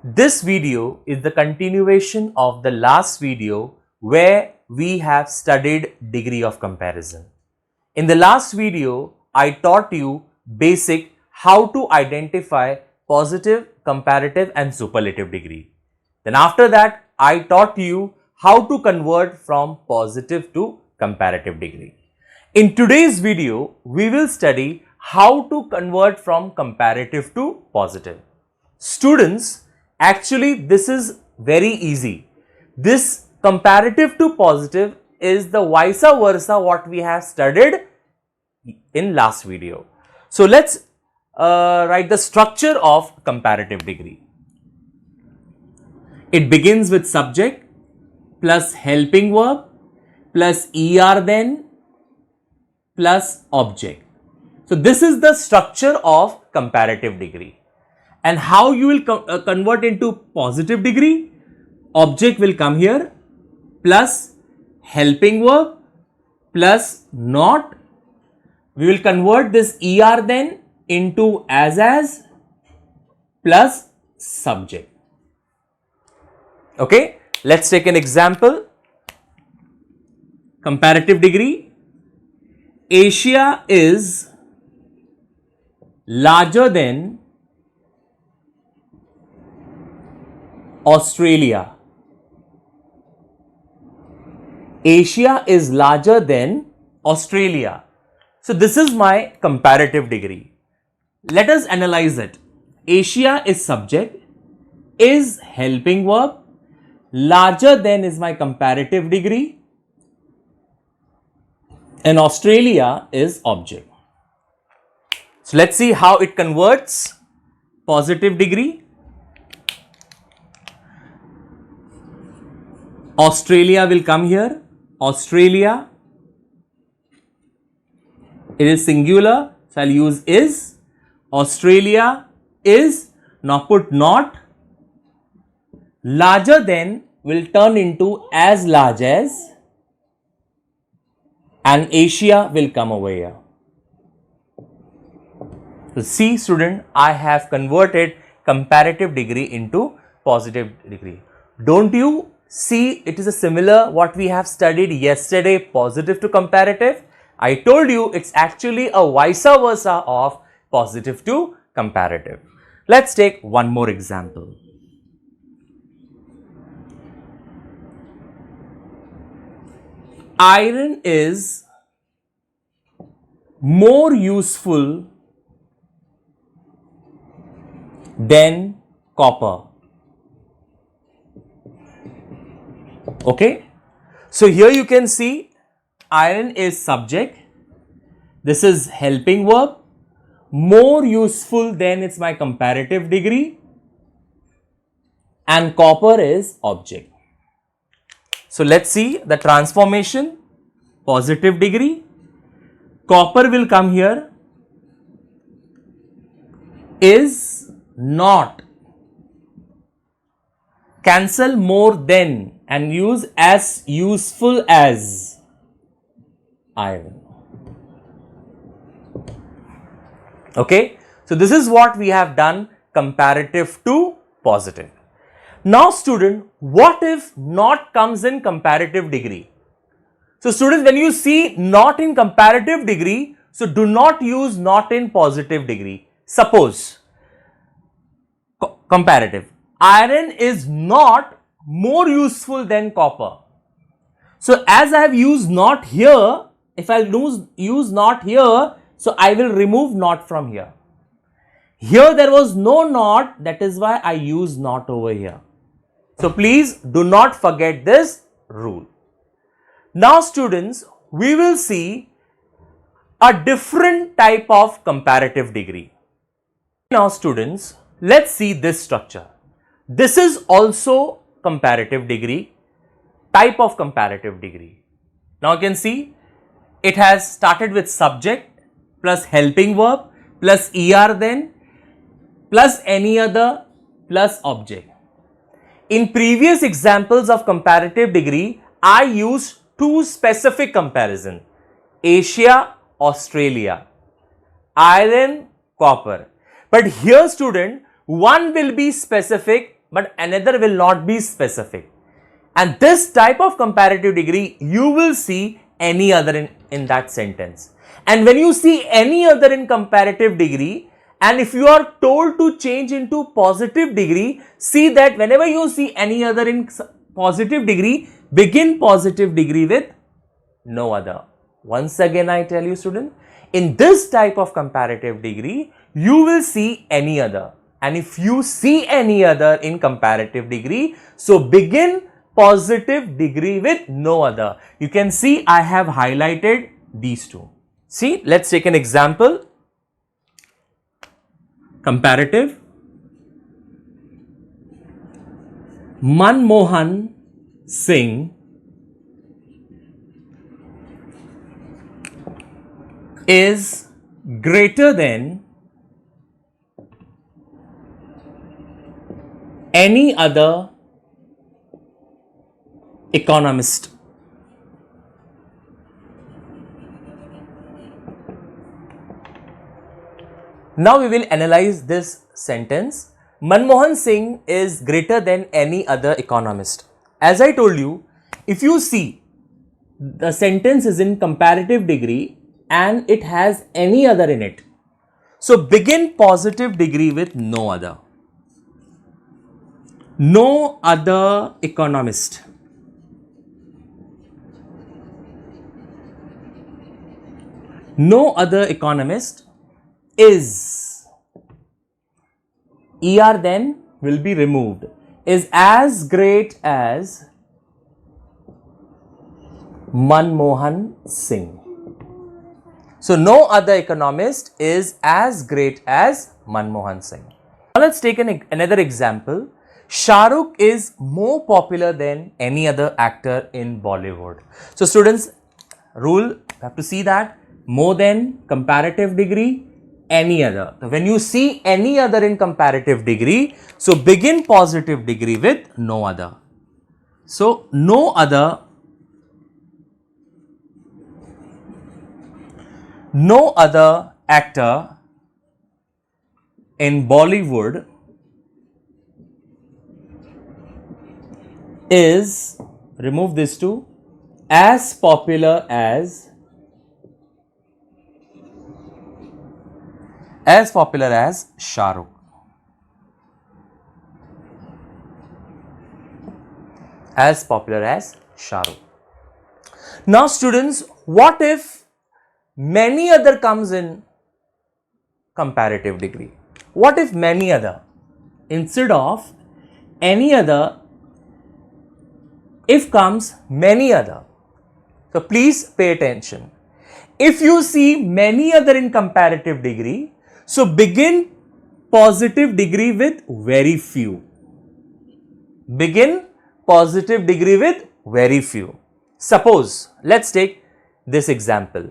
This video is the continuation of the last video where we have studied degree of comparison. In the last video, I taught you basic how to identify positive, comparative and superlative degree. Then after that, I taught you how to convert from positive to comparative degree. In today's video, we will study how to convert from comparative to positive. Students, actually this is very easy. This comparative to positive is the vice versa what we have studied in last video. So let's write the structure of comparative degree. It begins with subject plus helping verb plus er then plus object. So this is the structure of comparative degree. And how you will convert into positive degree? Object will come here plus helping verb plus not. We will convert this er then into as plus subject. Okay, let's take an example. Comparative degree. Asia is larger than Australia. Asia is larger than Australia. So this is my comparative degree. Let us analyze it. Asia is subject, is helping verb, larger than is my comparative degree, and Australia is object. So let's see how it converts. Positive degree. Australia will come here. Australia. It is singular, so I'll use is. Australia is. Now put not. Larger than will turn into as large as, and Asia will come over here. So see student, I have converted comparative degree into positive degree. Don't you see it is a similar what we have studied yesterday, positive to comparative? I told you it's actually a vice versa of positive to comparative. Let's take one more example. Iron is more useful than copper. Okay, so here you can see iron is subject, this is helping verb, more useful than it's my comparative degree, and copper is object. So let's see the transformation. Positive degree, copper will come here, is not, cancel more than and use as useful as iron. Okay, so this is what we have done comparative to positive. Now student, what if not comes in comparative degree? So students, when you see not in comparative degree, so do not use not in positive degree. Suppose comparative, iron is not more useful than copper. So as I have used not here, if I use not here, so I will remove not from here. Here there was no not, that is why I use not over here. So please do not forget this rule. Now students, we will see a different type of comparative degree. Now students, let's see this structure. This is also comparative degree, type of comparative degree. Now you can see it has started with subject plus helping verb plus er then plus any other plus object. In previous examples of comparative degree, I used two specific comparison, Asia, Australia, iron, copper. But here student, one will be specific but another will not be specific. And this type of comparative degree, you will see any other in that sentence. And when you see any other in comparative degree, and if you are told to change into positive degree, see that whenever you see any other in positive degree, begin positive degree with no other. Once again I tell you student, in this type of comparative degree, you will see any other. And if you see any other in comparative degree, so begin positive degree with no other. You can see I have highlighted these two. See, let's take an example. Comparative. Manmohan Singh is greater than any other economist. Now we will analyze this sentence. Manmohan Singh is greater than any other economist. As I told you, if you see the sentence is in comparative degree and it has any other in it, so begin positive degree with no other. No other economist. No other economist is, ER then will be removed, is as great as Manmohan Singh. So no other economist is as great as Manmohan Singh. Now let's take another example. Shah Rukh is more popular than any other actor in Bollywood. So students, rule, you have to see that more than comparative degree, any other. So when you see any other in comparative degree, so begin positive degree with no other. So no other actor in Bollywood is, remove this too, as popular as Shah Rukh. As popular as Shah Rukh. Now students, what if many other comes in comparative degree? What if many other? Instead of any other, if comes many other. So please pay attention. If you see many other in comparative degree, so begin positive degree with very few. Begin positive degree with very few. Suppose, let's take this example.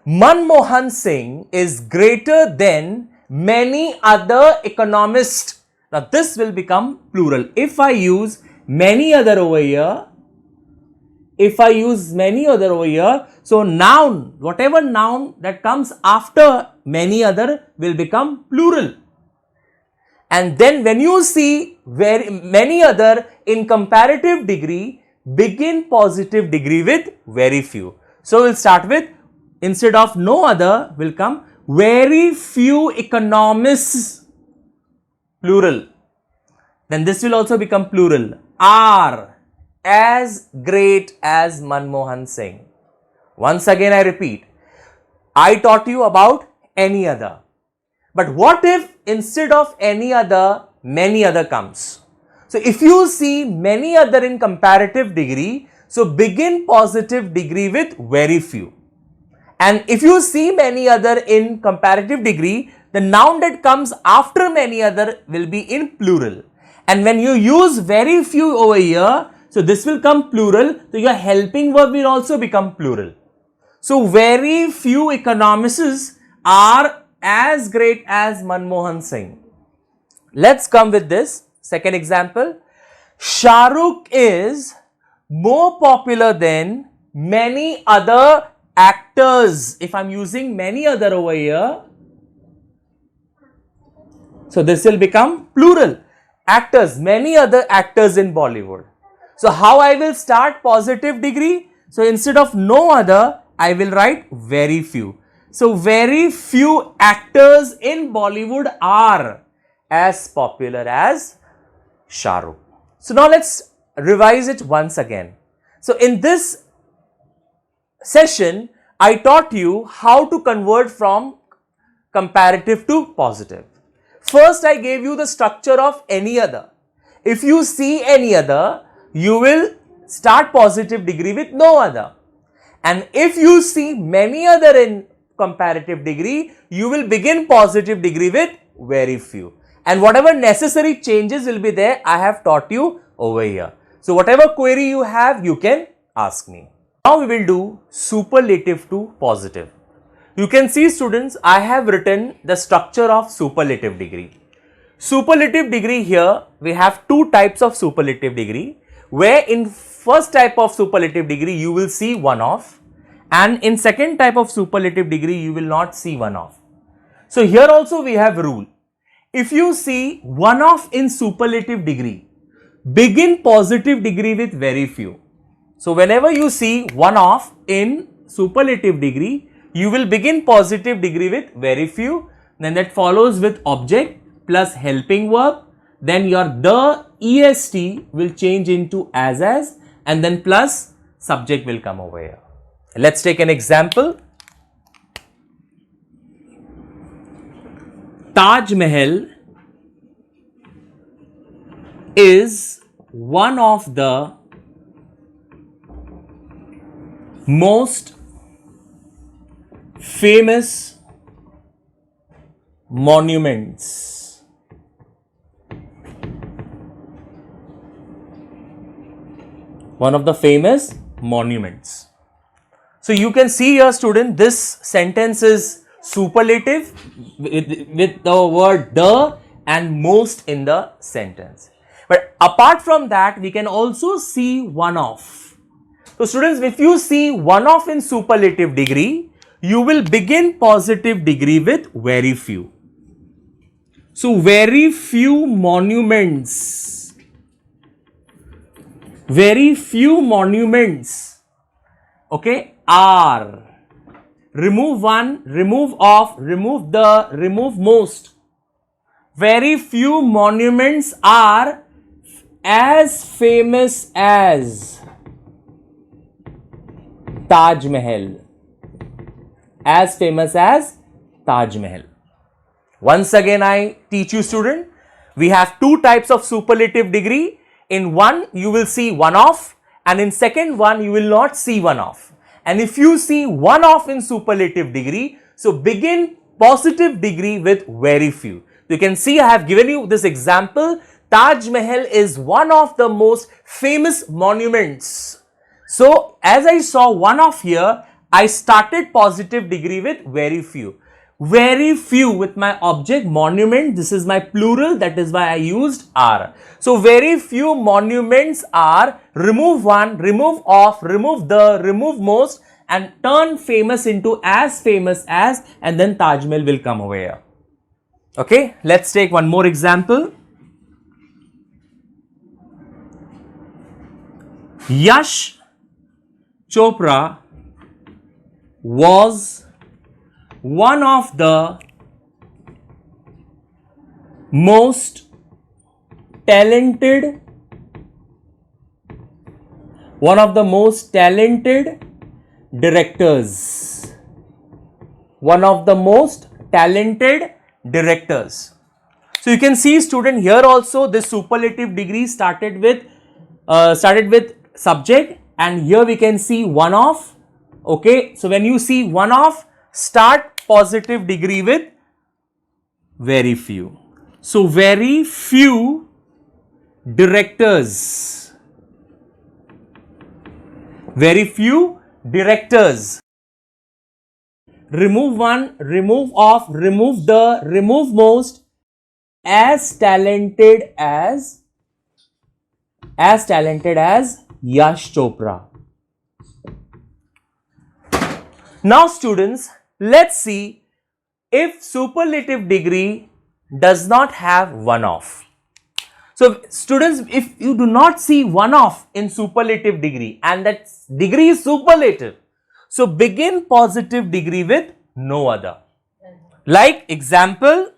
Manmohan Singh is greater than many other economists. Now this will become plural. If I use many other over here, so noun, whatever noun that comes after many other will become plural. And then when you see very many other in comparative degree, begin positive degree with very few. So we'll start with, instead of no other will come very few economists, plural. Then this will also become plural, are as great as Manmohan Singh. Once again I repeat, I taught you about any other. But what if instead of any other, many other comes? So if you see many other in comparative degree, so begin positive degree with very few. And if you see many other in comparative degree, the noun that comes after many other will be in plural. And when you use very few over here, so this will come plural, so your helping verb will also become plural. So very few economists are as great as Manmohan Singh. Let's come with this second example. Shah Rukh is more popular than many other actors. If I'm using many other over here, so this will become plural. actors, many other actors in Bollywood. So how I will start positive degree? So instead of no other, I will write very few. So very few actors in Bollywood are as popular as Shah Rukh. So now let's revise it once again. So in this session, I taught you how to convert from comparative to positive. First, I gave you the structure of any other. If you see any other, you will start positive degree with no other. And if you see many other in comparative degree, you will begin positive degree with very few. And whatever necessary changes will be there, I have taught you over here. So whatever query you have, you can ask me. Now we will do superlative to positive. You can see, students, I have written the structure of superlative degree. Superlative degree, here we have two types of superlative degree, where in first type of superlative degree you will see one off, and in second type of superlative degree you will not see one off. So here also we have rule. If you see one off in superlative degree, begin positive degree with very few. So whenever you see one off in superlative degree, you will begin positive degree with very few, then that follows with object plus helping verb, then your the est will change into as, and then plus subject will come over here. Let's take an example. Taj Mahal is one of the most famous monuments. One of the famous monuments. So you can see here, student, this sentence is superlative with the word the and most in the sentence. But apart from that, we can also see one off. So students, if you see one off in superlative degree, you will begin positive degree with very few. So very few monuments. Very few monuments, okay, are. Remove one, remove off, remove the, remove most. Very few monuments are as famous as Taj Mahal. As famous as Taj Mahal. Once again, I teach you, student, we have two types of superlative degree. In one, you will see one off, and in second one, you will not see one off. And if you see one off in superlative degree, so begin positive degree with very few. You can see I have given you this example. Taj Mahal is one of the most famous monuments. So as I saw one off here, I started positive degree with very few. Very few with my object monument. This is my plural, that is why I used are. So very few monuments are. Remove one, remove off, remove the, remove most, and turn famous into as famous as, and then Taj Mahal will come over here. Okay, let's take one more example. Yash Chopra was one of the most talented directors. One of the most talented directors. So you can see, student, here also this superlative degree started with subject, and here we can see one off. Okay, so when you see one off, start positive degree with very few. So very few directors. Very few directors. Remove one, remove off, remove the, remove most. As talented as Yash Chopra. Now students, let's see if superlative degree does not have one off. So students, if you do not see one of in superlative degree and that degree is superlative, so begin positive degree with no other. Like example,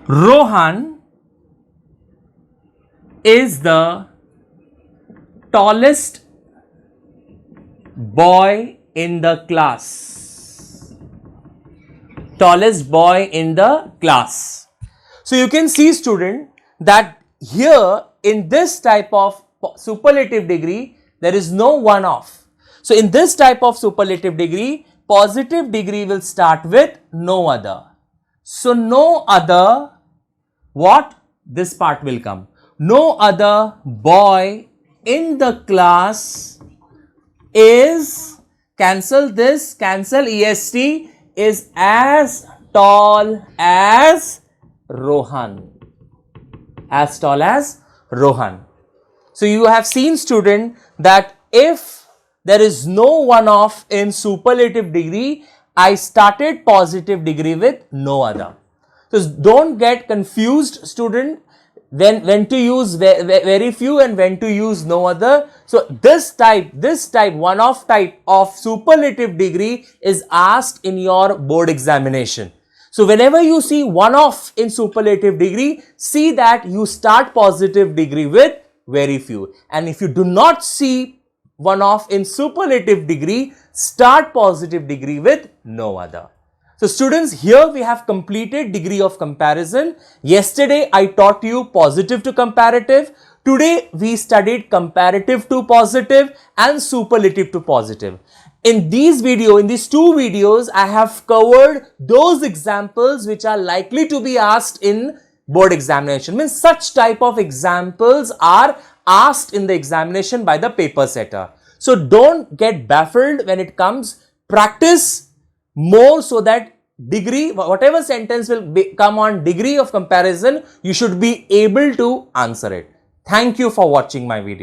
Rohan is the tallest boy in the class. Tallest boy in the class. So you can see, student, that here in this type of superlative degree, there is no one off. So in this type of superlative degree, positive degree will start with no other. So no other, what? This part will come. No other boy in the class is, cancel this, cancel est, is as tall as Rohan. As tall as Rohan. So you have seen, student, that if there is no one off in superlative degree, I started positive degree with no other. So don't get confused, student, when to use very few and when to use no other. So this type one off type of superlative degree is asked in your board examination. So whenever you see one off in superlative degree, see that you start positive degree with very few. And if you do not see one off in superlative degree, start positive degree with no other. So students, here we have completed degree of comparison. Yesterday I taught you positive to comparative. Today we studied comparative to positive and superlative to positive. In these two videos, I have covered those examples which are likely to be asked in board examination. Means such type of examples are asked in the examination by the paper setter. So don't get baffled when it comes. Practice more so that degree, whatever sentence will come on degree of comparison, you should be able to answer it. Thank you for watching my video.